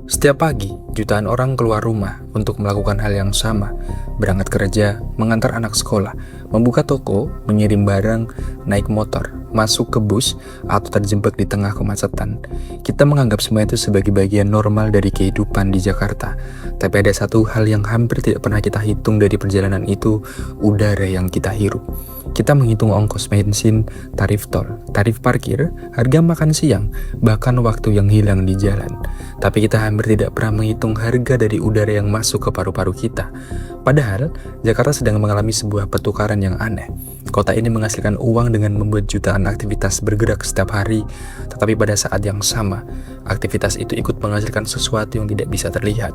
Setiap pagi, jutaan orang keluar rumah untuk melakukan hal yang sama, berangkat kerja, mengantar anak sekolah, membuka toko, mengirim barang, naik motor, masuk ke bus, atau terjebak di tengah kemacetan. Kita menganggap semua itu sebagai bagian normal dari kehidupan di Jakarta. Tapi ada satu hal yang hampir tidak pernah kita hitung dari perjalanan itu, udara yang kita hirup. Kita menghitung ongkos bensin, tarif tol, tarif parkir, harga makan siang, bahkan waktu yang hilang di jalan. Tapi kita hampir tidak pernah menghitung harga dari udara yang masuk ke paru-paru kita. Padahal, Jakarta sedang mengalami sebuah pertukaran yang aneh. Kota ini menghasilkan uang dengan membuat jutaan aktivitas bergerak setiap hari, tetapi pada saat yang sama, aktivitas itu ikut menghasilkan sesuatu yang tidak bisa terlihat,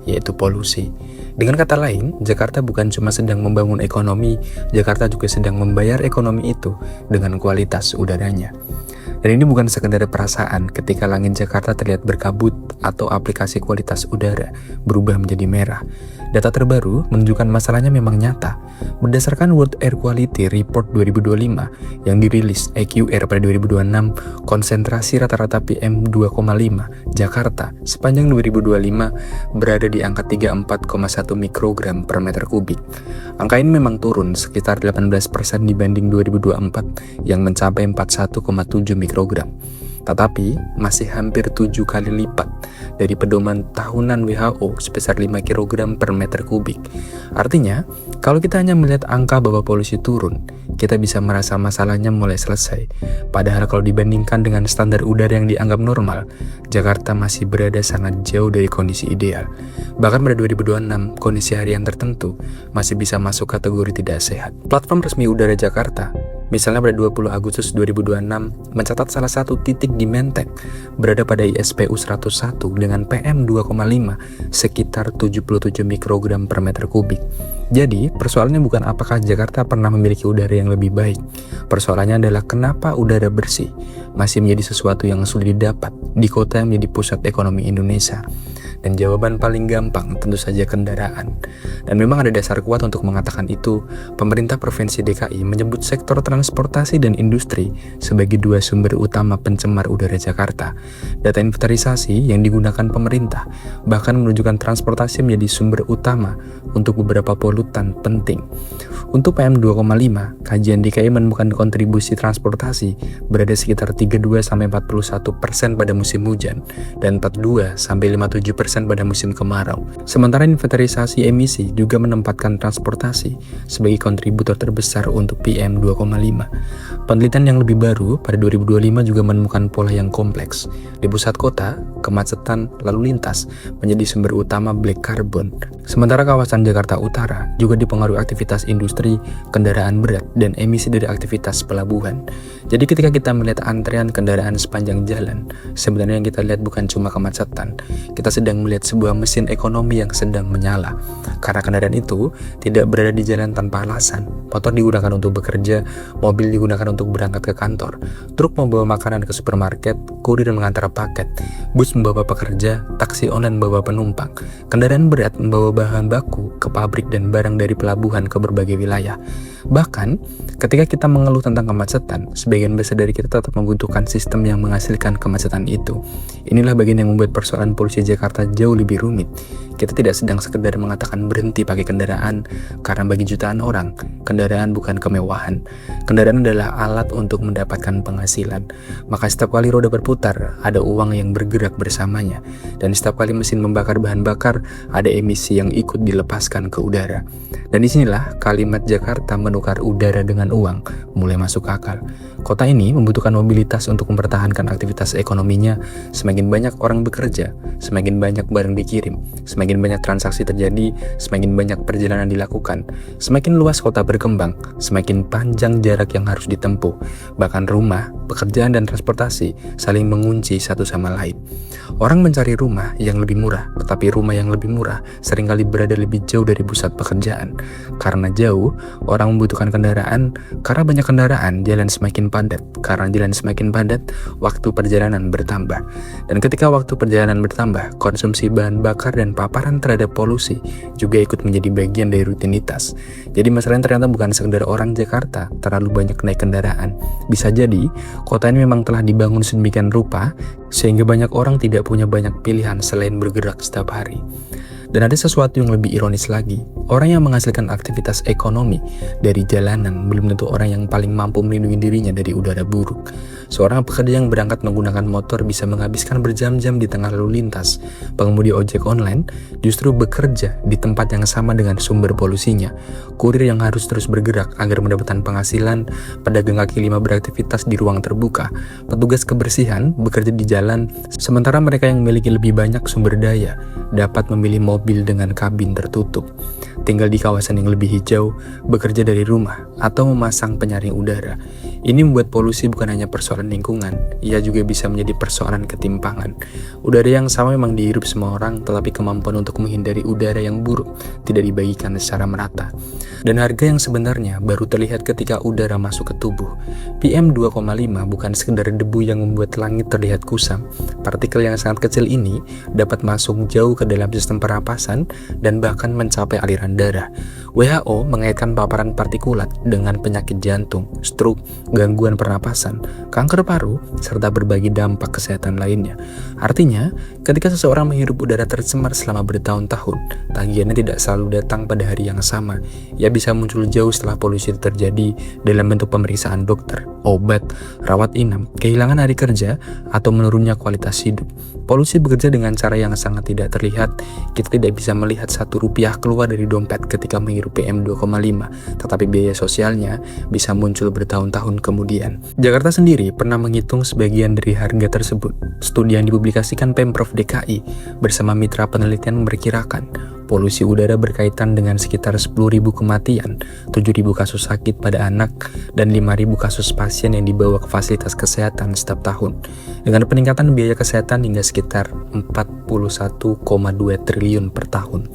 yaitu polusi. Dengan kata lain, Jakarta bukan cuma sedang membangun ekonomi, Jakarta juga sedang membayar ekonomi itu dengan kualitas udaranya. Dan ini bukan sekedar perasaan ketika langit Jakarta terlihat berkabut atau aplikasi kualitas udara berubah menjadi merah. Data terbaru menunjukkan masalahnya memang nyata. Berdasarkan World Air Quality Report 2025 yang dirilis EQR pada 2026, konsentrasi rata-rata PM 2,5 Jakarta sepanjang 2025 berada di angka 34,1 mikrogram per meter kubik. Angka ini memang turun sekitar 18% dibanding 2024 yang mencapai 41,7 mikrogram. Tetapi masih hampir 7 kali lipat dari pedoman tahunan WHO sebesar 5 kg per meter kubik. Artinya, kalau kita hanya melihat angka bahwa polusi turun, kita bisa merasa masalahnya mulai selesai. Padahal kalau dibandingkan dengan standar udara yang dianggap normal, Jakarta masih berada sangat jauh dari kondisi ideal. Bahkan pada 2026, kondisi harian tertentu masih bisa masuk kategori tidak sehat. Platform resmi udara Jakarta, misalnya pada 20 Agustus 2026, mencatat salah satu titik di Menteng berada pada ISPU 101 dengan PM 2,5 sekitar 77 mikrogram per meter kubik. Jadi, persoalannya bukan apakah Jakarta pernah memiliki udara yang lebih baik. Persoalannya adalah kenapa udara bersih masih menjadi sesuatu yang sulit didapat di kota yang menjadi pusat ekonomi Indonesia. Dan jawaban paling gampang tentu saja kendaraan. Dan memang ada dasar kuat untuk mengatakan itu. Pemerintah Provinsi DKI menyebut sektor transportasi dan industri sebagai dua sumber utama pencemar udara Jakarta. Data inventarisasi yang digunakan pemerintah bahkan menunjukkan transportasi menjadi sumber utama untuk beberapa polutan penting. Untuk PM 2,5, kajian DKI menemukan kontribusi transportasi berada sekitar 32-41% pada musim hujan dan 42-57% pada musim kemarau. Sementara inventarisasi emisi juga menempatkan transportasi sebagai kontributor terbesar untuk PM 2,5. Penelitian yang lebih baru pada 2025 juga menemukan pola yang kompleks. Di pusat kota, kemacetan lalu lintas menjadi sumber utama black carbon. Sementara kawasan Jakarta Utara juga dipengaruhi aktivitas industri, kendaraan berat, dan emisi dari aktivitas pelabuhan. Jadi ketika kita melihat antrean kendaraan sepanjang jalan, sebenarnya yang kita lihat bukan cuma kemacetan, kita sedang melihat sebuah mesin ekonomi yang sedang menyala. Karena kendaraan itu tidak berada di jalan tanpa alasan. Motor digunakan untuk bekerja, mobil digunakan untuk berangkat ke kantor, truk membawa makanan ke supermarket, kurir mengantar paket, bus membawa pekerja, taksi online membawa penumpang, kendaraan berat membawa bahan baku ke pabrik dan barang dari pelabuhan ke berbagai wilayah. Bahkan, ketika kita mengeluh tentang kemacetan, sebagian besar dari kita tetap membutuhkan sistem yang menghasilkan kemacetan itu. Inilah bagian yang membuat persoalan polusi Jakarta jauh lebih rumit. Kita tidak sedang sekedar mengatakan berhenti pakai kendaraan, karena bagi jutaan orang, kendaraan bukan kemewahan. Kendaraan adalah alat untuk mendapatkan penghasilan. Maka setiap kali roda berputar, ada uang yang bergerak bersamanya. Dan setiap kali mesin membakar bahan bakar, ada emisi yang ikut dilepaskan ke udara. Dan disinilah kalimat Jakarta menukar udara dengan uang mulai masuk akal. Kota ini membutuhkan mobilitas untuk mempertahankan aktivitas ekonominya. Semakin banyak orang bekerja, semakin banyak barang dikirim, semakin banyak transaksi terjadi, semakin banyak perjalanan dilakukan, semakin luas kota berkembang, semakin panjang jarak yang harus ditempuh. Bahkan rumah, pekerjaan, dan transportasi saling mengunci satu sama lain. Orang mencari rumah yang lebih murah, tetapi rumah yang lebih murah seringkali berada lebih jauh dari pusat pekerjaan. Karena jauh, orang membutuhkan kendaraan. Karena banyak kendaraan, jalan semakin padat. Karena jalan semakin padat, waktu perjalanan bertambah. Dan ketika waktu perjalanan bertambah, konsumsi bahan bakar dan paparan terhadap polusi juga ikut menjadi bagian dari rutinitas. Jadi masalahnya ternyata bukan sekedar orang Jakarta terlalu banyak naik kendaraan. Bisa jadi Kota ini memang telah dibangun sedemikian rupa, sehingga banyak orang tidak punya banyak pilihan selain bergerak setiap hari. Dan ada sesuatu yang lebih ironis lagi, orang yang menghasilkan aktivitas ekonomi dari jalanan belum tentu orang yang paling mampu melindungi dirinya dari udara buruk. Seorang pekerja yang berangkat menggunakan motor bisa menghabiskan berjam-jam di tengah lalu lintas. Pengemudi ojek online justru bekerja di tempat yang sama dengan sumber polusinya. Kurir yang harus terus bergerak agar mendapatkan penghasilan, pedagang kaki lima beraktivitas di ruang terbuka, petugas kebersihan bekerja di jalan, sementara mereka yang memiliki lebih banyak sumber daya dapat memilih mobil dengan kabin tertutup, tinggal di kawasan yang lebih hijau, bekerja dari rumah, atau memasang penyaring udara. Ini membuat polusi bukan hanya persoalan lingkungan, ia juga bisa menjadi persoalan ketimpangan. Udara yang sama memang dihirup semua orang, tetapi kemampuan untuk menghindari udara yang buruk tidak dibagikan secara merata. Dan harga yang sebenarnya baru terlihat ketika udara masuk ke tubuh. PM 2,5 bukan sekedar debu yang membuat langit terlihat kusam. Partikel yang sangat kecil ini dapat masuk jauh ke dalam sistem pernapasan dan bahkan mencapai aliran darah. WHO mengaitkan paparan partikulat dengan penyakit jantung, stroke, gangguan pernapasan, kanker paru, serta berbagai dampak kesehatan lainnya. Artinya, ketika seseorang menghirup udara tercemar selama bertahun-tahun, tagihannya tidak selalu datang pada hari yang sama. Ia bisa muncul jauh setelah polusi itu terjadi dalam bentuk pemeriksaan dokter, obat, rawat inap, kehilangan hari kerja, atau menurunnya kualitas hidup. Polusi bekerja dengan cara yang sangat tidak terlihat. Kita tidak bisa melihat Rp1 keluar dari dompet ketika menghirup PM 2,5, tetapi biaya sosialnya bisa muncul bertahun-tahun kemudian. Jakarta sendiri pernah menghitung sebagian dari harga tersebut. Studi yang dipublikasikan Pemprov DKI bersama mitra penelitian memperkirakan polusi udara berkaitan dengan sekitar 10.000 kematian, 7.000 kasus sakit pada anak, dan 5.000 kasus pasien yang dibawa ke fasilitas kesehatan setiap tahun. Dengan peningkatan biaya kesehatan hingga sekitar 41,2 triliun per tahun.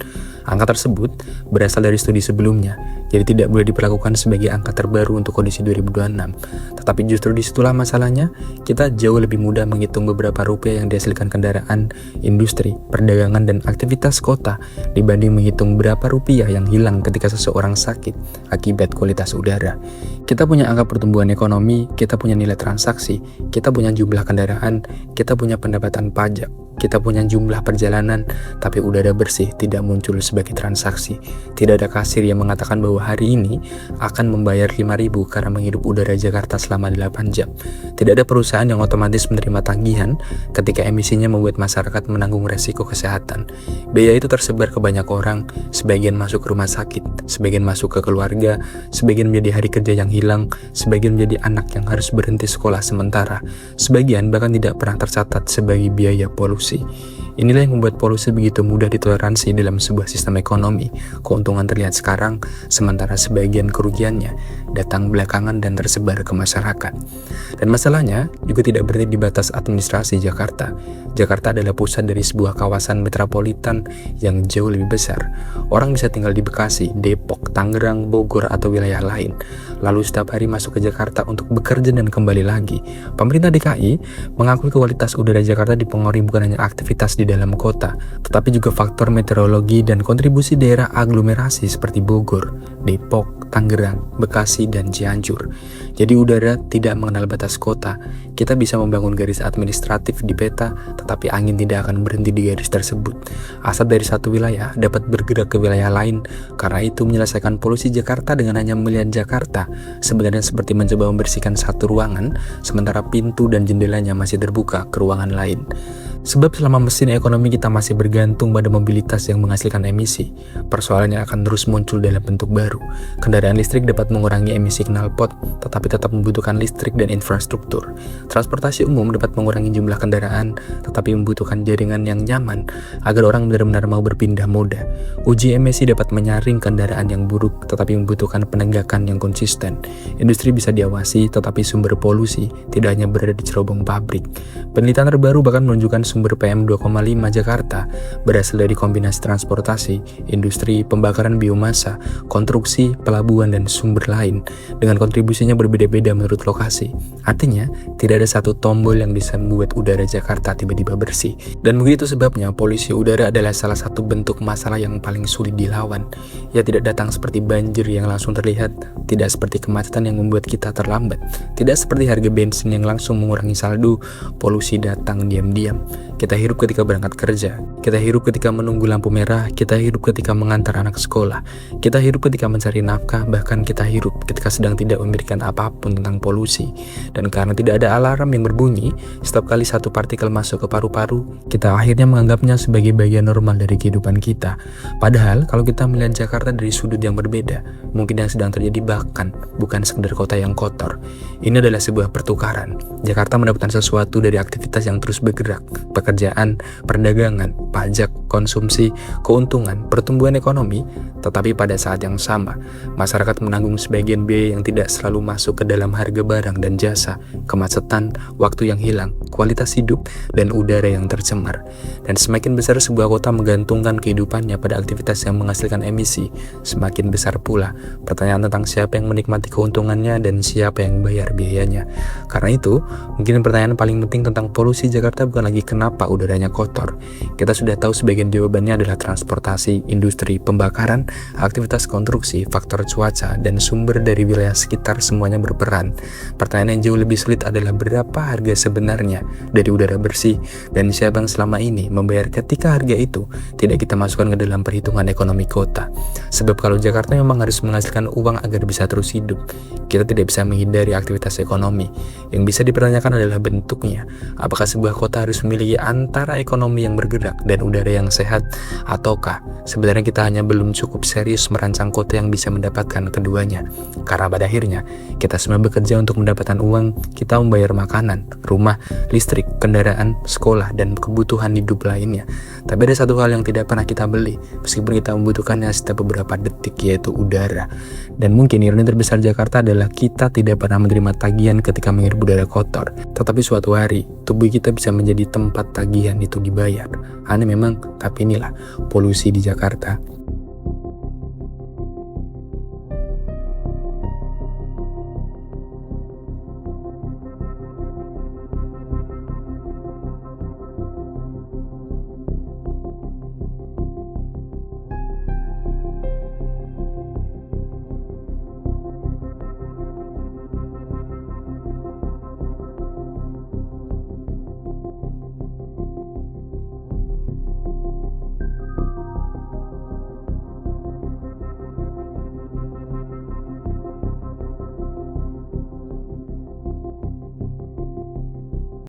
Angka tersebut berasal dari studi sebelumnya, jadi tidak boleh diperlakukan sebagai angka terbaru untuk kondisi 2026. Tetapi justru disitulah masalahnya, kita jauh lebih mudah menghitung beberapa rupiah yang dihasilkan kendaraan, industri, perdagangan, dan aktivitas kota dibanding menghitung berapa rupiah yang hilang ketika seseorang sakit akibat kualitas udara. Kita punya angka pertumbuhan ekonomi, kita punya nilai transaksi, kita punya jumlah kendaraan, kita punya pendapatan pajak, kita punya jumlah perjalanan, tapi udara bersih tidak muncul sebagai transaksi. Tidak ada kasir yang mengatakan bahwa hari ini akan membayar 5.000 karena menghirup udara Jakarta selama 8 jam. Tidak ada perusahaan yang otomatis menerima tagihan ketika emisinya membuat masyarakat menanggung resiko kesehatan. Biaya itu tersebar ke banyak orang, sebagian masuk ke rumah sakit, sebagian masuk ke keluarga, sebagian menjadi hari kerja yang hilang, sebagian menjadi anak yang harus berhenti sekolah sementara, sebagian bahkan tidak pernah tercatat sebagai biaya polusi. Inilah yang membuat polusi begitu mudah ditoleransi dalam sebuah sistem ekonomi. Keuntungan terlihat sekarang, sementara sebagian kerugiannya datang belakangan dan tersebar ke masyarakat. Dan masalahnya juga tidak berhenti di batas administrasi Jakarta. Jakarta adalah pusat dari sebuah kawasan metropolitan yang jauh lebih besar. Orang bisa tinggal di Bekasi, Depok, Tangerang, Bogor, atau wilayah lain, lalu setiap hari masuk ke Jakarta untuk bekerja dan kembali lagi. Pemerintah DKI mengakui kualitas udara Jakarta dipengaruhi bukan hanya aktivitas di dalam kota, tetapi juga faktor meteorologi dan kontribusi daerah aglomerasi seperti Bogor, Depok, Tangerang, Bekasi, dan Cianjur. Jadi udara tidak mengenal batas kota. Kita bisa membangun garis administratif di peta, tetapi angin tidak akan berhenti di garis tersebut. Asap dari satu wilayah dapat bergerak ke wilayah lain. Karena itu menyelesaikan polusi Jakarta dengan hanya melihat Jakarta sebenarnya seperti mencoba membersihkan satu ruangan, sementara pintu dan jendelanya masih terbuka ke ruangan lain. Sebab selama mesin ekonomi kita masih bergantung pada mobilitas yang menghasilkan emisi, persoalannya akan terus muncul dalam bentuk baru. Kendaraan listrik dapat mengurangi emisi knalpot, tetapi tetap membutuhkan listrik dan infrastruktur. Transportasi umum dapat mengurangi jumlah kendaraan, tetapi membutuhkan jaringan yang nyaman agar orang benar-benar mau berpindah moda. Uji emisi dapat menyaring kendaraan yang buruk, tetapi membutuhkan penegakan yang konsisten. Industri bisa diawasi, tetapi sumber polusi tidak hanya berada di cerobong pabrik. Penelitian terbaru bahkan menunjukkan sumber PM 2,5 Jakarta berasal dari kombinasi transportasi, industri, pembakaran biomasa, konstruksi, pelabuhan, dan sumber lain dengan kontribusinya berbeda-beda menurut lokasi. Artinya, tidak ada satu tombol yang bisa membuat udara Jakarta tiba-tiba bersih. Dan begitu sebabnya polusi udara adalah salah satu bentuk masalah yang paling sulit dilawan. Ia tidak datang seperti banjir yang langsung terlihat, tidak seperti kemacetan yang membuat kita terlambat, tidak seperti harga bensin yang langsung mengurangi saldo. Polusi datang diam-diam. Kita hirup ketika berangkat kerja, kita hirup ketika menunggu lampu merah, kita hirup ketika mengantar anak sekolah, kita hirup ketika mencari nafkah, bahkan kita hirup ketika sedang tidak memikirkan apapun tentang polusi. Dan karena tidak ada alarm yang berbunyi, setiap kali satu partikel masuk ke paru-paru, kita akhirnya menganggapnya sebagai bagian normal dari kehidupan kita. Padahal kalau kita melihat Jakarta dari sudut yang berbeda, mungkin yang sedang terjadi bahkan bukan sekedar kota yang kotor. Ini adalah sebuah pertukaran. Jakarta mendapatkan sesuatu dari aktivitas yang terus bergerak, pekerjaan, perdagangan, pajak, konsumsi, keuntungan, pertumbuhan ekonomi, tetapi pada saat yang sama, masyarakat menanggung sebagian biaya yang tidak selalu masuk ke dalam harga barang dan jasa, kemacetan, waktu yang hilang, kualitas hidup, dan udara yang tercemar. Dan semakin besar sebuah kota menggantungkan kehidupannya pada aktivitas yang menghasilkan emisi, semakin besar pula pertanyaan tentang siapa yang menikmati keuntungannya dan siapa yang bayar biayanya. Karena itu, mungkin pertanyaan paling penting tentang polusi Jakarta bukan lagi kenapa udaranya kotor. Kita sudah tahu sebagian jawabannya adalah transportasi, industri, pembakaran, aktivitas konstruksi, faktor cuaca, dan sumber dari wilayah sekitar semuanya berperan. Pertanyaan yang jauh lebih sulit adalah berapa harga sebenarnya dari udara bersih dan siapa yang selama ini membayar ketika harga itu tidak kita masukkan ke dalam perhitungan ekonomi kota. Sebab kalau Jakarta memang harus menghasilkan uang agar bisa terus hidup, kita tidak bisa menghindari aktivitas ekonomi. Yang bisa dipertanyakan adalah bentuknya. Apakah sebuah kota harus memiliki antara ekonomi yang bergerak dan udara yang sehat, ataukah sebenarnya kita hanya belum cukup serius merancang kota yang bisa mendapatkan keduanya? Karena pada akhirnya kita semua bekerja untuk mendapatkan uang, kita membayar makanan, rumah, listrik, kendaraan, sekolah, dan kebutuhan hidup lainnya. Tapi ada satu hal yang tidak pernah kita beli, meskipun kita membutuhkannya setiap beberapa detik, yaitu udara. Dan mungkin ironi terbesar Jakarta adalah kita tidak pernah menerima tagihan ketika menghirup udara kotor. Tetapi suatu hari, tubuh kita bisa menjadi tempat tagihan itu dibayar. Aneh memang, tapi inilah polusi di Jakarta.